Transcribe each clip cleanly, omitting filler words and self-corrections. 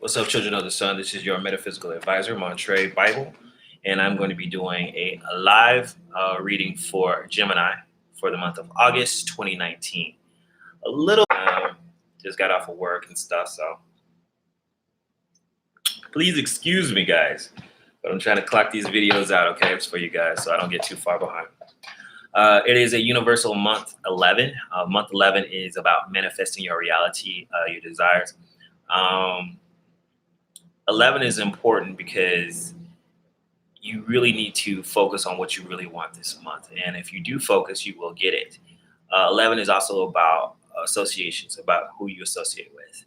What's up, children of the sun? This is your metaphysical advisor, Montre Bible, and I'm going to be doing a live reading for Gemini for the month of August 2019. A little, just got off of work and stuff, so please excuse me, guys. But I'm trying to clock these videos out, okay? It's for you guys, so I don't get too far behind. It is a universal month 11. Month 11 is about manifesting your reality, your desires. 11 is important because you really need to focus on what you really want this month. And if you do focus, you will get it. 11 is also about associations, about who you associate with,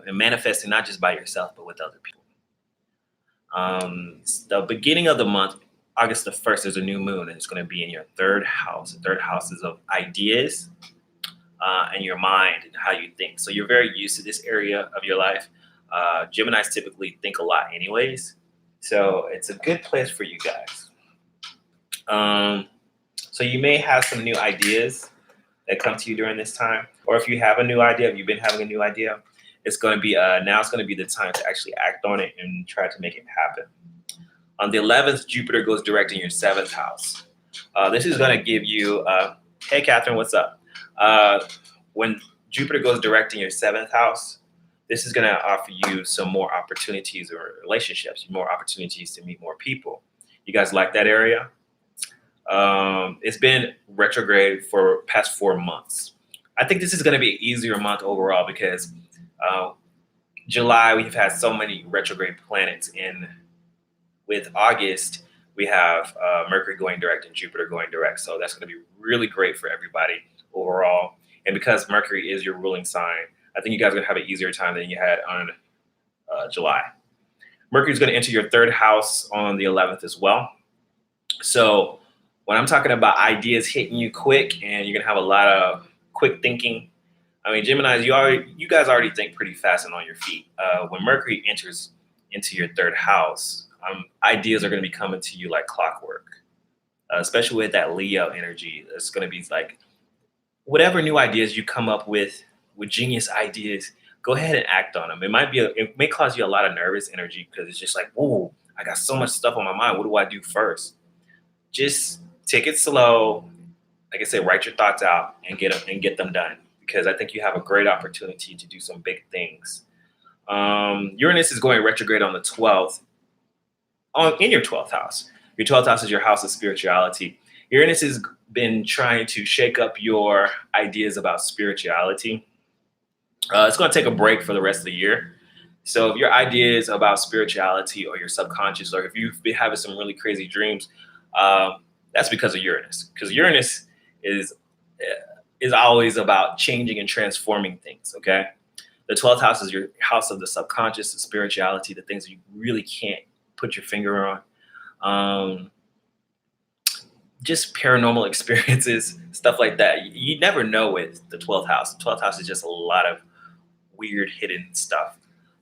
and manifesting not just by yourself, but with other people. The beginning of the month, August the 1st, there's a new moon, and it's going to be in your third house. The third house is of ideas and your mind and how you think. So you're very used to this area of your life. Geminis typically think a lot anyways, so it's a good place for you guys. So you may have some new ideas that come to you during this time, or if you have a new idea, if you've been having a new idea, it's going to be now it's going to be the time to actually act on it and try to make it happen. On the 11th, Jupiter goes direct in your 7th house. This is going to give you, hey Catherine, what's up? When Jupiter goes direct in your 7th house, this is going to offer you some more opportunities or relationships, more opportunities to meet more people. You guys like that area? It's been retrograde for past 4 months. I think this is going to be an easier month overall because July, we've had so many retrograde planets in. With August, we have Mercury going direct and Jupiter going direct. So that's going to be really great for everybody overall. And because Mercury is your ruling sign, I think you guys are going to have an easier time than you had on July. Mercury is going to enter your third house on the 11th as well. So when I'm talking about ideas hitting you quick and you're going to have a lot of quick thinking, I mean, Geminis, you guys already think pretty fast and on your feet. When Mercury enters into your third house, ideas are going to be coming to you like clockwork, especially with that Leo energy. It's going to be like whatever new ideas you come up with genius ideas, go ahead and act on them. It may cause you a lot of nervous energy because it's just like, whoa, I got so much stuff on my mind. What do I do first? Just take it slow. Like I said, write your thoughts out and get them done, because I think you have a great opportunity to do some big things. Uranus is going retrograde on the 12th. In your 12th house. Your 12th house is your house of spirituality. Uranus has been trying to shake up your ideas about spirituality. It's going to take a break for the rest of the year. So if your ideas about spirituality or your subconscious, or if you've been having some really crazy dreams, that's because of Uranus. Because Uranus is always about changing and transforming things, okay? The 12th house is your house of the subconscious, the spirituality, the things that you really can't put your finger on, just paranormal experiences, stuff like that. You never know with the 12th house. The 12th house is just a lot of weird hidden stuff.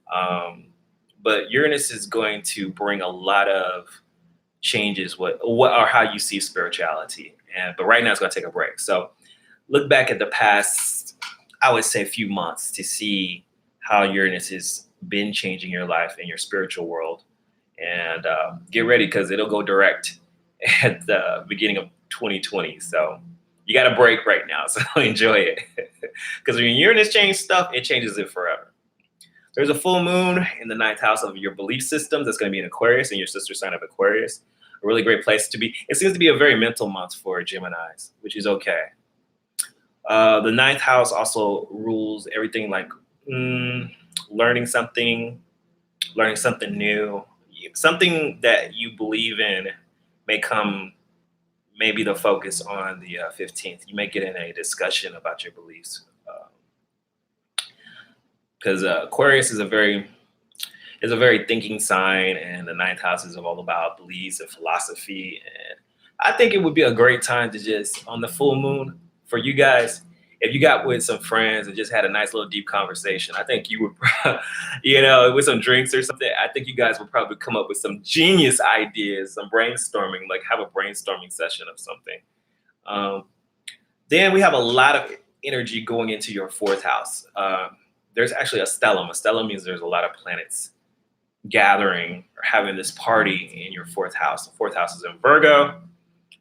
But Uranus is going to bring a lot of changes what or how you see spirituality. But right now it's going to take a break. So look back at the past, I would say, few months to see how Uranus has been changing your life and your spiritual world. And get ready, because it'll go direct at the beginning of 2020. So you got a break right now, so enjoy it. Because when Uranus changes stuff, it changes it forever. There's a full moon in the 9th house of your belief systems. That's going to be in Aquarius, and your sister sign of Aquarius. A really great place to be. It seems to be a very mental month for Geminis, which is okay. The 9th house also rules everything like learning something new. Something that you believe in may be the focus on the 15th. You may get in a discussion about your beliefs, because Aquarius is a very thinking sign, and the 9th house is all about beliefs and philosophy. And I think it would be a great time to just, on the full moon, for you guys, if you got with some friends and just had a nice little deep conversation, I think you would, with some drinks or something, I think you guys would probably come up with some genius ideas, some brainstorming, like have a brainstorming session of something. Then we have a lot of energy going into your 4th house. there's actually a stellium. A stellium means there's a lot of planets gathering or having this party in your fourth house. The fourth house is in Virgo.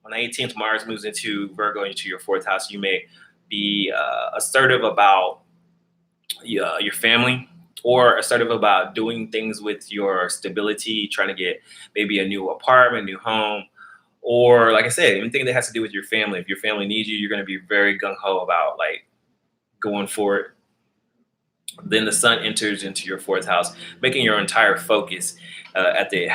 On the 18th, Mars moves into Virgo, into your fourth house. You may be assertive about your family, or assertive about doing things with your stability, trying to get maybe a new apartment, new home, or like I said, anything that has to do with your family. If your family needs you, you're going to be very gung ho about like going for it. Then the sun enters into your fourth house, making your entire focus at the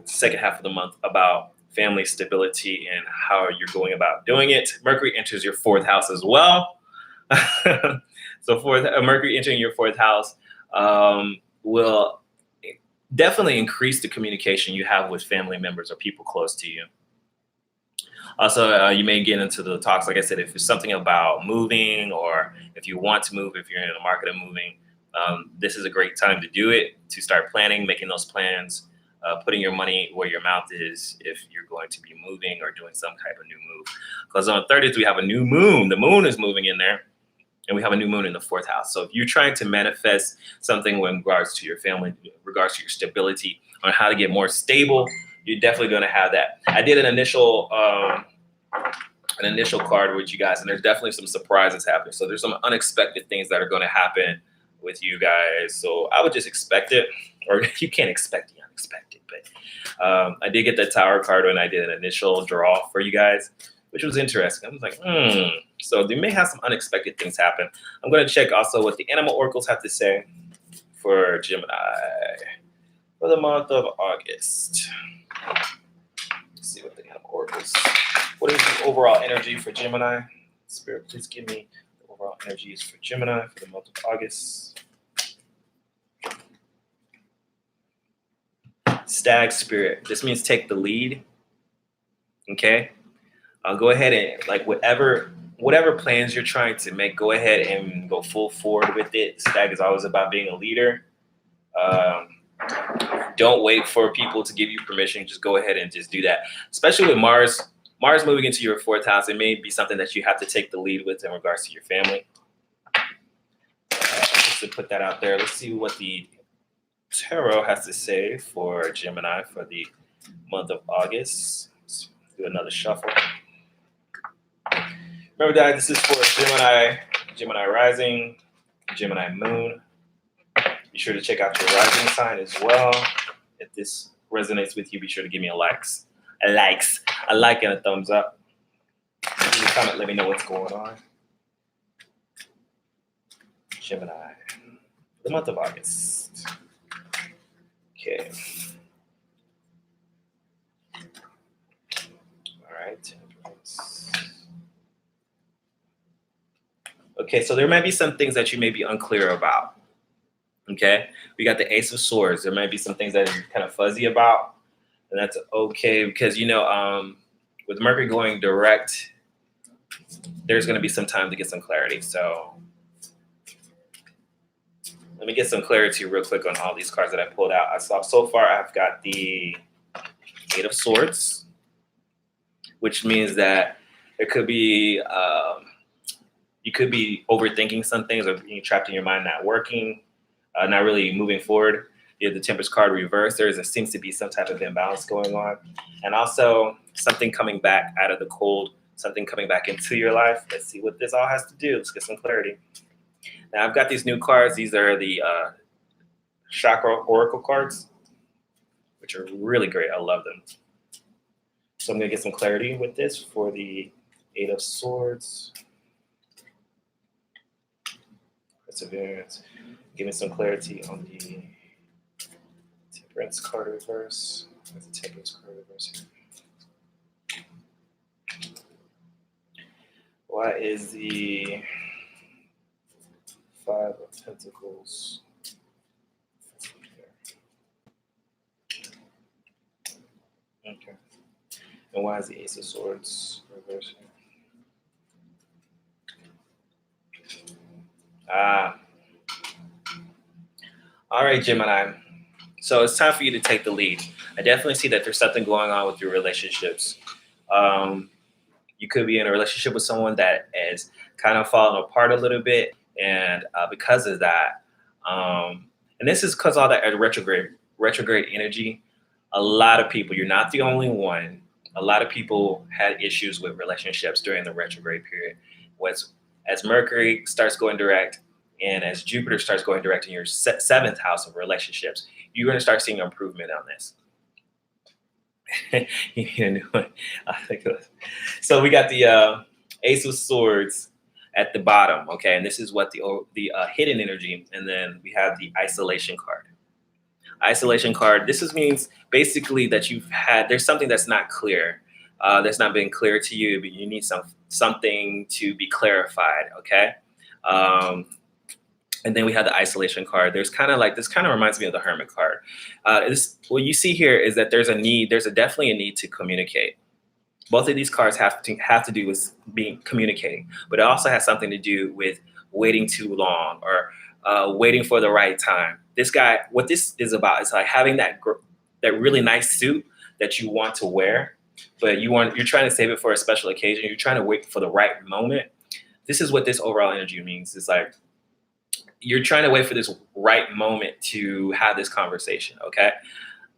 second half of the month about family stability and how you're going about doing it. Mercury enters your fourth house as well. So Mercury entering your fourth house will definitely increase the communication you have with family members or people close to you. Also, you may get into the talks, like I said, if it's something about moving, or if you want to move, if you're in the market of moving, this is a great time to do it, to start planning, making those plans, putting your money where your mouth is if you're going to be moving or doing some type of new move. Because on the 30th, we have a new moon. The moon is moving in there, and we have a new moon in the fourth house. So if you're trying to manifest something in regards to your family, in regards to your stability, on how to get more stable, you're definitely going to have that. I did an initial card with you guys, and there's definitely some surprises happening. So there's some unexpected things that are going to happen with you guys. So I would just expect it, or you can't expect the unexpected. But I did get the Tower card when I did an initial draw for you guys, which was interesting. I was like, So they may have some unexpected things happen. I'm going to check also what the animal oracles have to say for Gemini for the month of August. Let's see what the animal oracles. What is the overall energy for Gemini? Spirit, please give me the overall energies for Gemini for the month of August. Stag Spirit. This means take the lead. Okay. I'll go ahead and like whatever plans you're trying to make, go ahead and go full forward with it. Stag is always about being a leader. Don't wait for people to give you permission. Just go ahead and just do that. Especially with Mars moving into your fourth house, it may be something that you have to take the lead with in regards to your family. Just to put that out there, let's see what the tarot has to say for Gemini for the month of August. Let's do another shuffle. Remember that this is for Gemini rising, Gemini moon. Be sure to check out your rising sign as well. If this resonates with you, be sure to give me a like and a thumbs up. Leave a comment, let me know what's going on. Gemini, the month of August. Okay. All right. Okay, so there might be some things that you may be unclear about. Okay, we got the Ace of Swords. There might be some things that you're kind of fuzzy about, and that's okay because with Mercury going direct, there's going to be some time to get some clarity. So let me get some clarity real quick on all these cards that I pulled out. I saw so far I've got the Eight of Swords, which means that there could be you could be overthinking some things or being trapped in your mind, not working. Not really moving forward. You have the Temperance card reversed. There seems to be some type of imbalance going on. And also something coming back out of the cold, something coming back into your life. Let's see what this all has to do. Let's get some clarity. Now I've got these new cards. These are the Chakra Oracle cards, which are really great. I love them. So I'm going to get some clarity with this for the Eight of Swords. Perseverance. Give me some clarity on the Temperance card reverse. There's the Temperance card reverse here. Why is the Five of Pentacles? Okay. And why is the Ace of Swords reverse here? All right, Gemini. So it's time for you to take the lead. I definitely see that there's something going on with your relationships. You could be in a relationship with someone that is kind of falling apart a little bit. And because of that, And this is because all that retrograde energy. A lot of people, you're not the only one. A lot of people had issues with relationships during the retrograde period. Was as Mercury starts going direct, and as Jupiter starts going direct in your seventh house of relationships, you're going to start seeing improvement on this. You need a new one. I think it was. So we got the Ace of Swords at the bottom, okay, and this is what the hidden energy, and then we have the isolation card. Isolation card. Means basically that there's something that's not clear, that's not been clear to you, but you need something to be clarified, okay. Um, and then we have the isolation card. This kind of reminds me of the Hermit card. What you see here is that there's definitely a need to communicate. Both of these cards have to do with communicating, but it also has something to do with waiting too long or waiting for the right time. What this is about is like having that really nice suit that you want to wear, but you're trying to save it for a special occasion. You're trying to wait for the right moment. This is what this overall energy means. It's like you're trying to wait for this right moment to have this conversation, okay?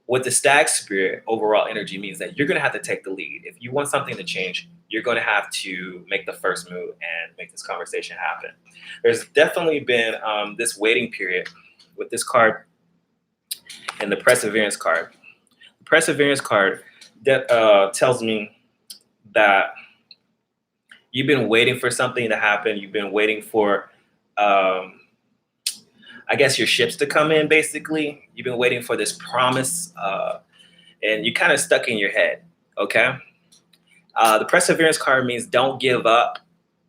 With the stag spirit, overall energy means that you're going to have to take the lead. If you want something to change, you're going to have to make the first move and make this conversation happen. There's definitely been this waiting period with this card and the perseverance card. The perseverance card that tells me that you've been waiting for something to happen. You've been waiting for I guess your ships to come in, basically. You've been waiting for this promise, and you're kind of stuck in your head, okay? The perseverance card means don't give up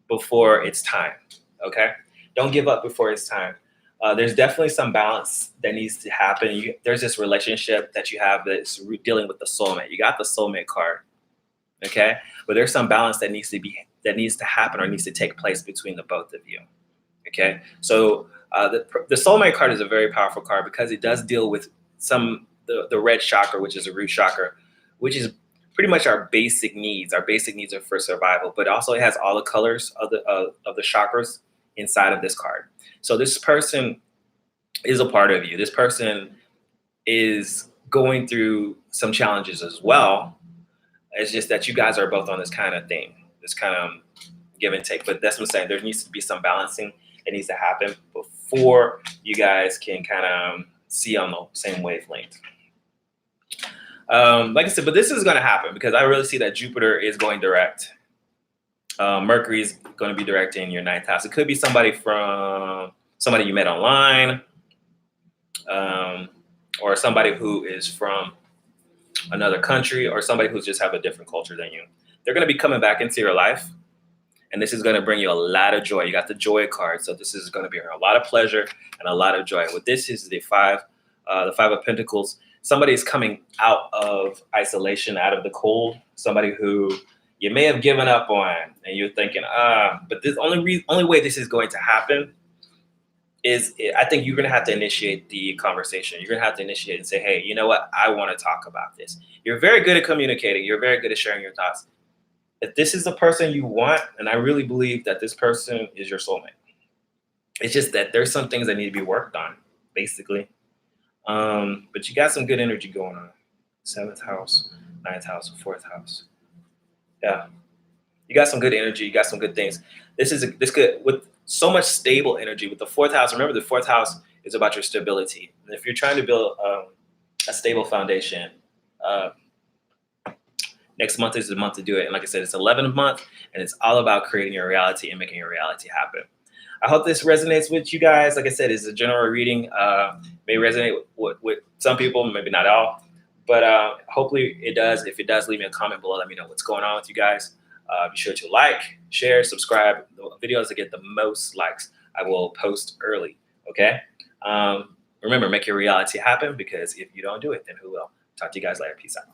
before it's time, okay? Don't give up before it's time. There's definitely some balance that needs to happen. There's this relationship that you have that's dealing with the soulmate. You got the soulmate card, okay? But there's some balance that needs to happen or needs to take place between the both of you, okay? So the soulmate card is a very powerful card because it does deal with the red chakra, which is a root chakra, which is pretty much our basic needs. Our basic needs are for survival, but also it has all the colors of the chakras inside of this card. So this person is a part of you. This person is going through some challenges as well. It's just that you guys are both on this kind of thing, this kind of give and take. But that's what I'm saying. There needs to be some balancing that needs to happen before you guys can kind of see on the same wavelength. Like I said, but this is going to happen because I really see that Jupiter is going direct. Mercury is going to be direct in your ninth house. It could be somebody you met online, or somebody who is from another country, or somebody who's just have a different culture than you. They're going to be coming back into your life. And this is going to bring you a lot of joy. You got the joy card. So this is going to be a lot of pleasure and a lot of joy. With this is the five of Pentacles. Somebody is coming out of isolation, out of the cold. Somebody who you may have given up on, and you're thinking, but this only way this is going to happen is I think you're going to have to initiate the conversation. You're going to have to initiate and say, hey, you know what? I want to talk about this. You're very good at communicating. You're very good at sharing your thoughts. If this is the person you want, and I really believe that this person is your soulmate, it's just that there's some things that need to be worked on, basically. But you got some good energy going on. 7th house, 9th house, 4th house. Yeah. You got some good energy. You got some good things. This could, with so much stable energy, with the 4th house. Remember, the 4th house is about your stability. And if you're trying to build a stable foundation, next month is the month to do it. And like I said, it's 11th month, and it's all about creating your reality and making your reality happen. I hope this resonates with you guys. Like I said, it's a general reading. May resonate with some people, maybe not all. But hopefully it does. If it does, leave me a comment below. Let me know what's going on with you guys. Be sure to like, share, subscribe. The videos that get the most likes, I will post early, okay? Remember, make your reality happen, because if you don't do it, then who will? Talk to you guys later. Peace out.